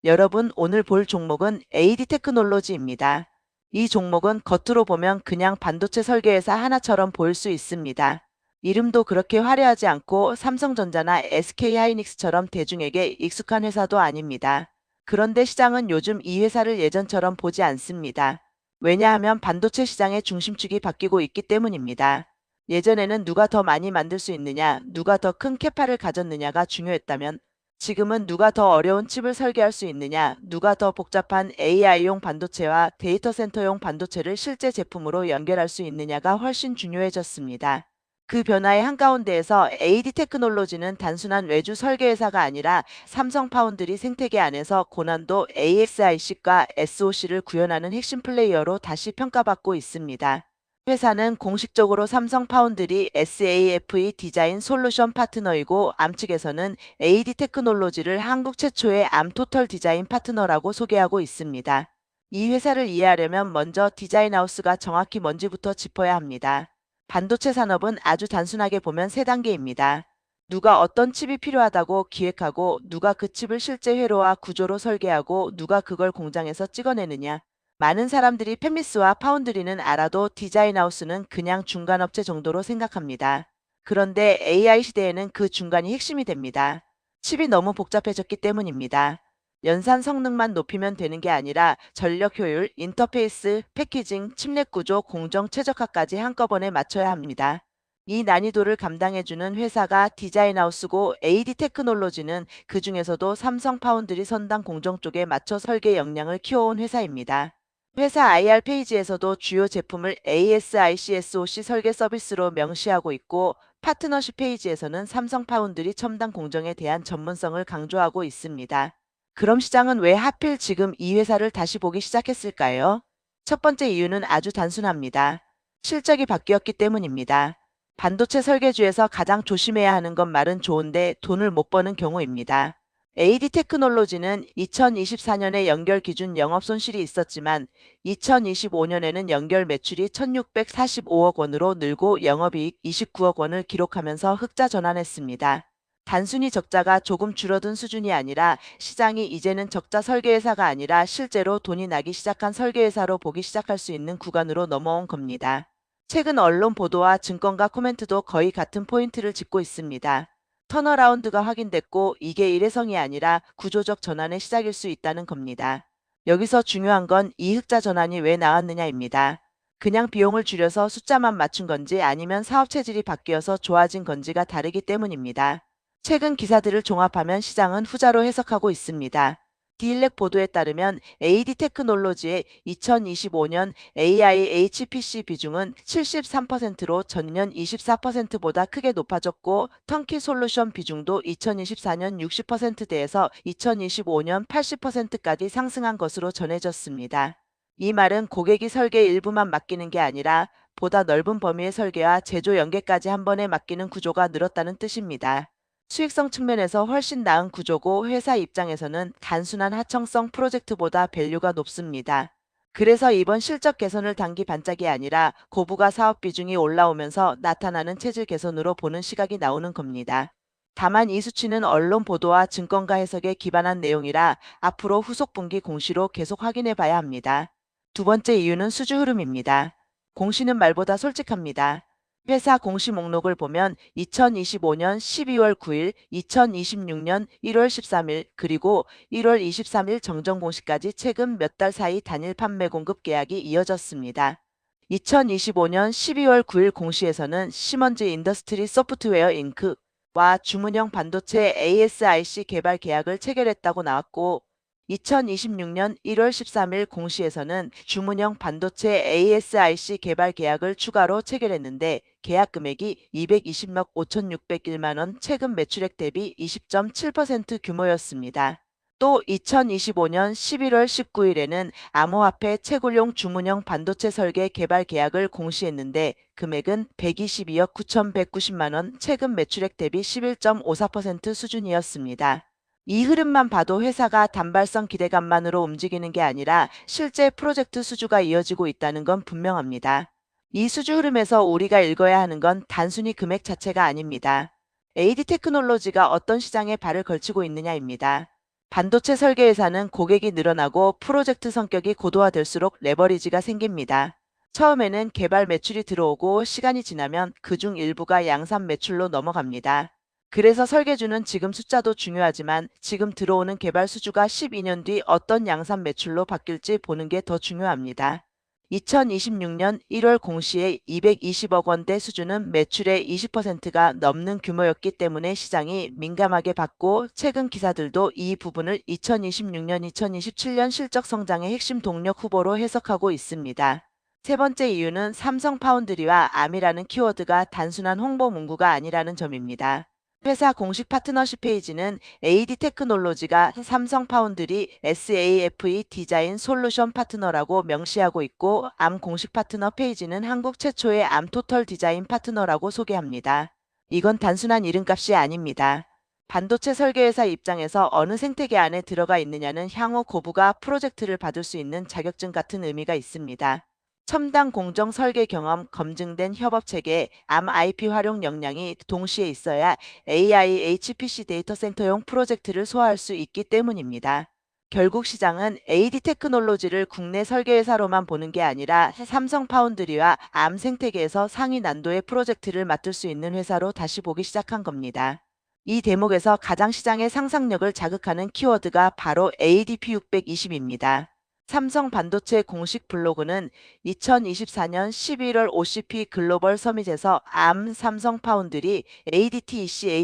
여러분, 오늘 볼 종목은 AD 테크놀로지입니다. 이 종목은 겉으로 보면 그냥 반도체 설계회사 하나처럼 보일 수 있습니다. 이름도 그렇게 화려하지 않고 삼성전자나 SK하이닉스처럼 대중에게 익숙한 회사도 아닙니다. 그런데 시장은 요즘 이 회사를 예전처럼 보지 않습니다. 왜냐하면 반도체 시장의 중심축이 바뀌고 있기 때문입니다. 예전에는 누가 더 많이 만들 수 있느냐, 누가 더 큰 캐파를 가졌느냐가 중요했다면 지금은 누가 더 어려운 칩을 설계할 수 있느냐, 누가 더 복잡한 AI용 반도체와 데이터 센터용 반도체를 실제 제품으로 연결할 수 있느냐가 훨씬 중요해졌습니다. 그 변화의 한가운데에서 AD 테크놀로지는 단순한 외주 설계회사가 아니라 삼성 파운드리 생태계 안에서 고난도 ASIC과 SOC를 구현하는 핵심 플레이어로 다시 평가받고 있습니다. 회사는 공식적으로 삼성 파운드리 SAFE 디자인 솔루션 파트너이고 암 측에서는 AD 테크놀로지를 한국 최초의 암 토털 디자인 파트너라고 소개하고 있습니다. 이 회사를 이해하려면 먼저 디자인 하우스가 정확히 뭔지부터 짚어야 합니다. 반도체 산업은 아주 단순하게 보면 세 단계입니다. 누가 어떤 칩이 필요하다고 기획하고, 누가 그 칩을 실제 회로와 구조로 설계하고, 누가 그걸 공장에서 찍어내느냐. 많은 사람들이 팹리스와 파운드리는 알아도 디자인하우스는 그냥 중간업체 정도로 생각합니다. 그런데 AI 시대에는 그 중간이 핵심이 됩니다. 칩이 너무 복잡해졌기 때문입니다. 연산 성능만 높이면 되는 게 아니라 전력 효율, 인터페이스, 패키징, 칩넷 구조, 공정 최적화까지 한꺼번에 맞춰야 합니다. 이 난이도를 감당해주는 회사가 디자인하우스고 AD 테크놀로지는 그 중에서도 삼성 파운드리 선당 공정 쪽에 맞춰 설계 역량을 키워온 회사입니다. 회사 IR 페이지에서도 주요 제품을 ASIC SOC 설계 서비스로 명시하고 있고, 파트너십 페이지에서는 삼성 파운드리 첨단 공정에 대한 전문성을 강조하고 있습니다. 그럼 시장은 왜 하필 지금 이 회사를 다시 보기 시작했을까요? 첫 번째 이유는 아주 단순합니다. 실적이 바뀌었기 때문입니다. 반도체 설계주에서 가장 조심해야 하는 건 말은 좋은데 돈을 못 버는 경우입니다. AD 테크놀로지는 2024년에 연결 기준 영업 손실이 있었지만 2025년에는 연결 매출이 1645억 원으로 늘고 영업이익 29억 원을 기록하면서 흑자 전환했습니다. 단순히 적자가 조금 줄어든 수준이 아니라 시장이 이제는 적자 설계회사가 아니라 실제로 돈이 나기 시작한 설계회사로 보기 시작할 수 있는 구간으로 넘어온 겁니다. 최근 언론 보도와 증권가 코멘트도 거의 같은 포인트를 짚고 있습니다. 턴어라운드가 확인됐고 이게 일회성이 아니라 구조적 전환의 시작일 수 있다는 겁니다. 여기서 중요한 건 이 흑자 전환이 왜 나왔느냐입니다. 그냥 비용을 줄여서 숫자만 맞춘 건지 아니면 사업 체질이 바뀌어서 좋아진 건지가 다르기 때문입니다. 최근 기사들을 종합하면 시장은 후자로 해석하고 있습니다. 디일렉 보도에 따르면 AD 테크놀로지의 2025년 AI HPC 비중은 73%로 전년 24%보다 크게 높아졌고, 턴키 솔루션 비중도 2024년 60%대에서 2025년 80%까지 상승한 것으로 전해졌습니다. 이 말은 고객이 설계 일부만 맡기는 게 아니라 보다 넓은 범위의 설계와 제조 연계까지 한 번에 맡기는 구조가 늘었다는 뜻입니다. 수익성 측면에서 훨씬 나은 구조고, 회사 입장에서는 단순한 하청성 프로젝트보다 밸류가 높습니다. 그래서 이번 실적 개선을 단기 반짝이 아니라 고부가 사업 비중이 올라오면서 나타나는 체질 개선으로 보는 시각이 나오는 겁니다. 다만 이 수치는 언론 보도와 증권가 해석에 기반한 내용이라 앞으로 후속 분기 공시로 계속 확인해 봐야 합니다. 두 번째 이유는 수주 흐름입니다. 공시는 말보다 솔직합니다. 회사 공시 목록을 보면 2025년 12월 9일, 2026년 1월 13일, 그리고 1월 23일 정정 공시까지 최근 몇 달 사이 단일 판매 공급 계약이 이어졌습니다. 2025년 12월 9일 공시에서는 시먼즈 인더스트리 소프트웨어 잉크와 주문형 반도체 ASIC 개발 계약을 체결했다고 나왔고, 2026년 1월 13일 공시에서는 주문형 반도체 ASIC 개발 계약을 추가로 체결했는데 계약 금액이 220억 5,601만 원, 최근 매출액 대비 20.7% 규모였습니다. 또 2025년 11월 19일에는 암호화폐 채굴용 주문형 반도체 설계 개발 계약을 공시했는데 금액은 122억 9,190만 원, 최근 매출액 대비 11.54% 수준이었습니다. 이 흐름만 봐도 회사가 단발성 기대감만으로 움직이는 게 아니라 실제 프로젝트 수주가 이어지고 있다는 건 분명합니다. 이 수주 흐름에서 우리가 읽어야 하는 건 단순히 금액 자체가 아닙니다. AD 테크놀로지가 어떤 시장에 발을 걸치고 있느냐입니다. 반도체 설계 회사는 고객이 늘어나고 프로젝트 성격이 고도화될수록 레버리지가 생깁니다. 처음에는 개발 매출이 들어오고 시간이 지나면 그중 일부가 양산 매출로 넘어갑니다. 그래서 설계주는 지금 숫자도 중요하지만 지금 들어오는 개발 수주가 12년 뒤 어떤 양산 매출로 바뀔지 보는 게 더 중요합니다. 2026년 1월 공시의 220억 원대 수준은 매출의 20%가 넘는 규모였기 때문에 시장이 민감하게 봤고 최근 기사들도 이 부분을 2026년, 2027년 실적 성장의 핵심 동력 후보로 해석하고 있습니다. 세 번째 이유는 삼성 파운드리와 암이라는 키워드가 단순한 홍보 문구가 아니라는 점입니다. 회사 공식 파트너십 페이지는 AD 테크놀로지가 삼성 파운드리 SAFE 디자인 솔루션 파트너라고 명시하고 있고 암 공식 파트너 페이지는 한국 최초의 암 토털 디자인 파트너라고 소개합니다. 이건 단순한 이름값이 아닙니다. 반도체 설계회사 입장에서 어느 생태계 안에 들어가 있느냐는 향후 고부가 프로젝트를 받을 수 있는 자격증 같은 의미가 있습니다. 첨단 공정 설계 경험, 검증된 협업 체계, 암 IP 활용 역량이 동시에 있어야 AI HPC 데이터 센터용 프로젝트를 소화할 수 있기 때문입니다. 결국 시장은 AD 테크놀로지를 국내 설계회사로만 보는 게 아니라 삼성 파운드리와 암 생태계에서 상위 난도의 프로젝트를 맡을 수 있는 회사로 다시 보기 시작한 겁니다. 이 대목에서 가장 시장의 상상력을 자극하는 키워드가 바로 ADP620입니다. 삼성 반도체 공식 블로그는 2024년 11월 OCP 글로벌 서밋에서 암 삼성 파운드리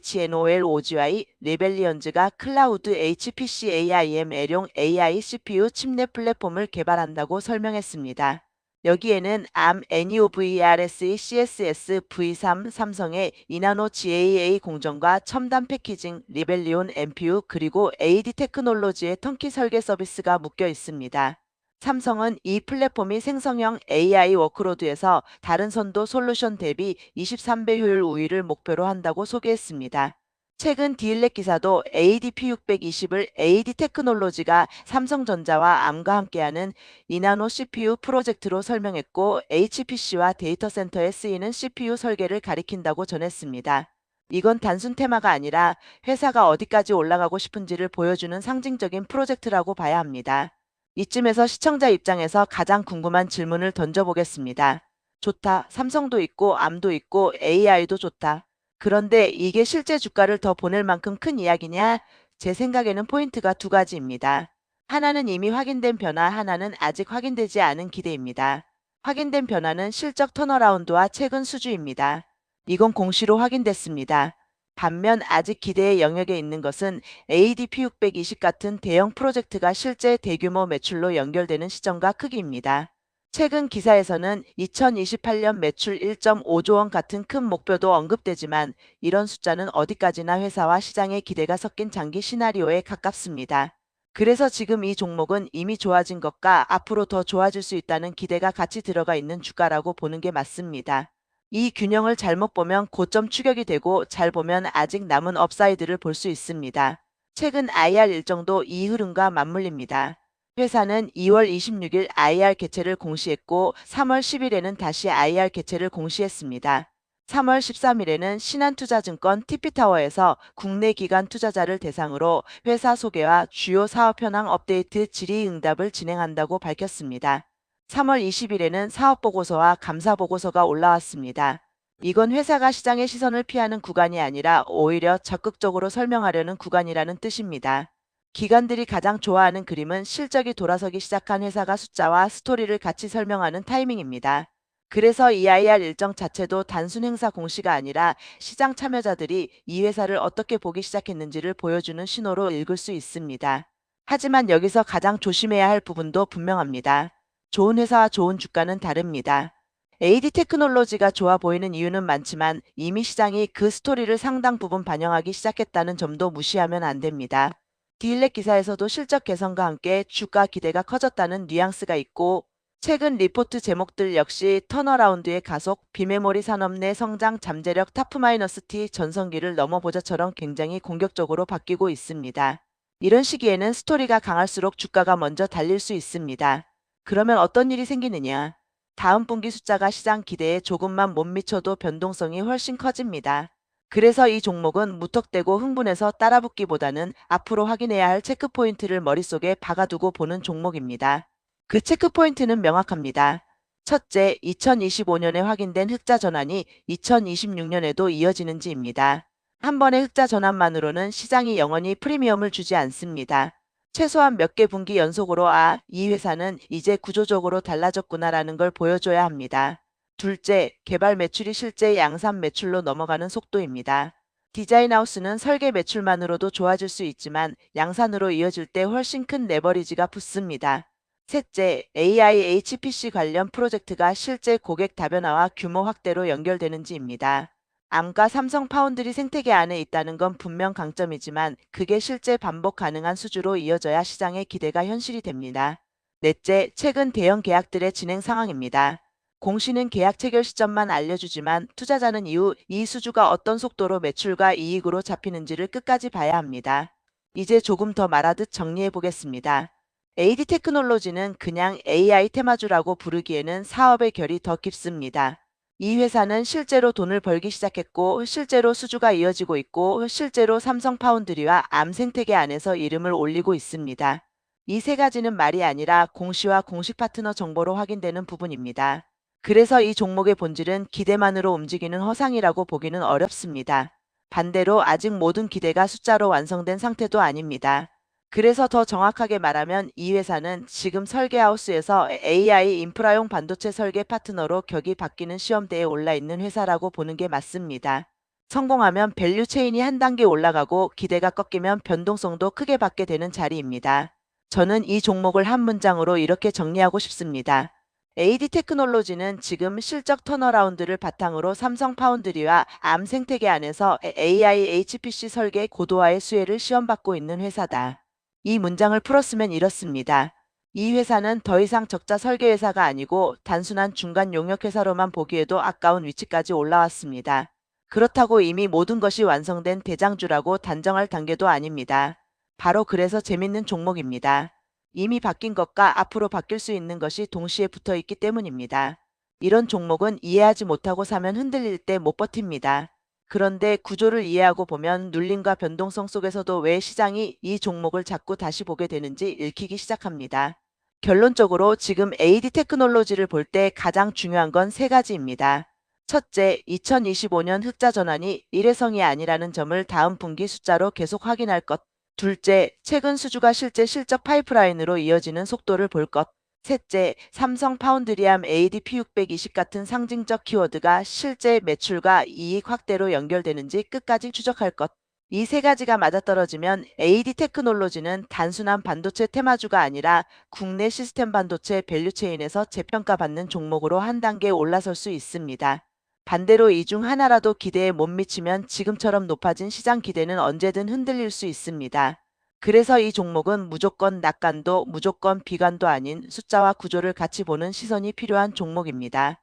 ADTECHNOLOGI 레벨리언즈가 클라우드 HPC AIML용 AI CPU 칩넷 플랫폼을 개발한다고 설명했습니다. 여기에는 암 NEOVRSE CSS V3 삼성의 이나노 GAA 공정과 첨단 패키징 리벨리온 NPU 그리고 AD 테크놀로지의 턴키 설계 서비스가 묶여 있습니다. 삼성은 이 플랫폼이 생성형 AI 워크로드에서 다른 선도 솔루션 대비 23배 효율 우위를 목표로 한다고 소개했습니다. 최근 디일렛 기사도 ADP620을 AD 테크놀로지가 삼성전자와 암과 함께하는 이나노 CPU 프로젝트로 설명했고 HPC와 데이터 센터에 쓰이는 CPU 설계를 가리킨다고 전했습니다. 이건 단순 테마가 아니라 회사가 어디까지 올라가고 싶은지를 보여주는 상징적인 프로젝트라고 봐야 합니다. 이쯤에서 시청자 입장에서 가장 궁금한 질문을 던져보겠습니다. 좋다. 삼성도 있고 암도 있고 AI도 좋다. 그런데 이게 실제 주가를 더 보낼 만큼 큰 이야기냐? 제 생각에는 포인트가 두 가지입니다. 하나는 이미 확인된 변화, 하나는 아직 확인되지 않은 기대입니다. 확인된 변화는 실적 턴어라운드와 최근 수주입니다. 이건 공시로 확인됐습니다. 반면 아직 기대의 영역에 있는 것은 ADP620 같은 대형 프로젝트가 실제 대규모 매출로 연결되는 시점과 크기입니다. 최근 기사에서는 2028년 매출 1.5조 원 같은 큰 목표도 언급되지만 이런 숫자는 어디까지나 회사와 시장의 기대가 섞인 장기 시나리오에 가깝습니다. 그래서 지금 이 종목은 이미 좋아진 것과 앞으로 더 좋아질 수 있다는 기대가 같이 들어가 있는 주가라고 보는 게 맞습니다. 이 균형을 잘못 보면 고점 추격이 되고 잘 보면 아직 남은 업사이드를 볼 수 있습니다. 최근 IR 일정도 이 흐름과 맞물립니다. 회사는 2월 26일 IR 개최를 공시했고 3월 10일에는 다시 IR 개최를 공시했습니다. 3월 13일에는 신한투자증권 TP타워에서 국내 기관 투자자를 대상으로 회사 소개와 주요 사업 현황 업데이트 질의응답을 진행한다고 밝혔습니다. 3월 20일에는 사업보고서와 감사보고서가 올라왔습니다. 이건 회사가 시장의 시선을 피하는 구간이 아니라 오히려 적극적으로 설명하려는 구간이라는 뜻입니다. 기관들이 가장 좋아하는 그림은 실적이 돌아서기 시작한 회사가 숫자와 스토리를 같이 설명하는 타이밍입니다. 그래서 이 IR 일정 자체도 단순 행사 공시가 아니라 시장 참여자들이 이 회사를 어떻게 보기 시작했는지를 보여주는 신호로 읽을 수 있습니다. 하지만 여기서 가장 조심해야 할 부분도 분명합니다. 좋은 회사와 좋은 주가는 다릅니다. AD 테크놀로지가 좋아 보이는 이유는 많지만 이미 시장이 그 스토리를 상당 부분 반영하기 시작했다는 점도 무시하면 안 됩니다. 디일렛 기사에서도 실적 개선과 함께 주가 기대가 커졌다는 뉘앙스가 있고 최근 리포트 제목들 역시 턴어라운드의 가속, 비메모리 산업 내 성장 잠재력 타프-T 전성기를 넘어보자처럼 굉장히 공격적으로 바뀌고 있습니다. 이런 시기에는 스토리가 강할수록 주가가 먼저 달릴 수 있습니다. 그러면 어떤 일이 생기느냐? 다음 분기 숫자가 시장 기대에 조금만 못 미쳐도 변동성이 훨씬 커집니다. 그래서 이 종목은 무턱대고 흥분해서 따라붙기보다는 앞으로 확인해야 할 체크포인트를 머릿속에 박아두고 보는 종목입니다. 그 체크포인트는 명확합니다. 첫째, 2025년에 확인된 흑자 전환이 2026년에도 이어지는지입니다. 한 번의 흑자 전환만으로는 시장이 영원히 프리미엄을 주지 않습니다. 최소한 몇 개 분기 연속으로 이 회사는 이제 구조적으로 달라졌구나라는 걸 보여줘야 합니다. 둘째, 개발 매출이 실제 양산 매출로 넘어가는 속도입니다. 디자인하우스는 설계 매출만으로도 좋아질 수 있지만 양산으로 이어질 때 훨씬 큰 레버리지가 붙습니다. 셋째, AI HPC 관련 프로젝트가 실제 고객 다변화와 규모 확대로 연결되는지입니다. 암과 삼성 파운드리 생태계 안에 있다는 건 분명 강점이지만 그게 실제 반복 가능한 수주로 이어져야 시장의 기대가 현실이 됩니다. 넷째, 최근 대형 계약들의 진행 상황입니다. 공시는 계약 체결 시점만 알려주지만 투자자는 이후 이 수주가 어떤 속도로 매출과 이익으로 잡히는지를 끝까지 봐야 합니다. 이제 조금 더 말하듯 정리해 보겠습니다. AD 테크놀로지는 그냥 AI 테마주라고 부르기에는 사업의 결이 더 깊습니다. 이 회사는 실제로 돈을 벌기 시작했고 실제로 수주가 이어지고 있고 실제로 삼성 파운드리와 암 생태계 안에서 이름을 올리고 있습니다. 이 세 가지는 말이 아니라 공시와 공식 파트너 정보로 확인되는 부분입니다. 그래서 이 종목의 본질은 기대만으로 움직이는 허상이라고 보기는 어렵습니다. 반대로 아직 모든 기대가 숫자로 완성된 상태도 아닙니다. 그래서 더 정확하게 말하면 이 회사는 지금 설계하우스에서 AI 인프라용 반도체 설계 파트너로 격이 바뀌는 시험대에 올라 있는 회사라고 보는 게 맞습니다. 성공하면 밸류 체인이 한 단계 올라가고 기대가 꺾이면 변동성도 크게 받게 되는 자리입니다. 저는 이 종목을 한 문장으로 이렇게 정리하고 싶습니다. AD 테크놀로지는 지금 실적 턴어라운드를 바탕으로 삼성 파운드리와 암 생태계 안에서 AI HPC 설계 고도화의 수혜를 시험받고 있는 회사다. 이 문장을 풀었으면 이렇습니다. 이 회사는 더 이상 적자 설계 회사가 아니고 단순한 중간 용역 회사로만 보기에도 아까운 위치까지 올라왔습니다. 그렇다고 이미 모든 것이 완성된 대장주라고 단정할 단계도 아닙니다. 바로 그래서 재밌는 종목입니다. 이미 바뀐 것과 앞으로 바뀔 수 있는 것이 동시에 붙어 있기 때문입니다. 이런 종목은 이해하지 못하고 사면 흔들릴 때 못 버팁니다. 그런데 구조를 이해하고 보면 눌림과 변동성 속에서도 왜 시장이 이 종목을 자꾸 다시 보게 되는지 읽히기 시작합니다. 결론적으로 지금 AD 테크놀로지를 볼 때 가장 중요한 건 세 가지입니다. 첫째, 2025년 흑자 전환이 일회성이 아니라는 점을 다음 분기 숫자로 계속 확인할 것. 둘째, 최근 수주가 실제 실적 파이프라인으로 이어지는 속도를 볼 것. 셋째, 삼성 파운드리암 ADP620 같은 상징적 키워드가 실제 매출과 이익 확대로 연결되는지 끝까지 추적할 것. 이 세 가지가 맞아떨어지면 AD 테크놀로지는 단순한 반도체 테마주가 아니라 국내 시스템 반도체 밸류체인에서 재평가받는 종목으로 한 단계 올라설 수 있습니다. 반대로 이 중 하나라도 기대에 못 미치면 지금처럼 높아진 시장 기대는 언제든 흔들릴 수 있습니다. 그래서 이 종목은 무조건 낙관도 무조건 비관도 아닌 숫자와 구조를 같이 보는 시선이 필요한 종목입니다.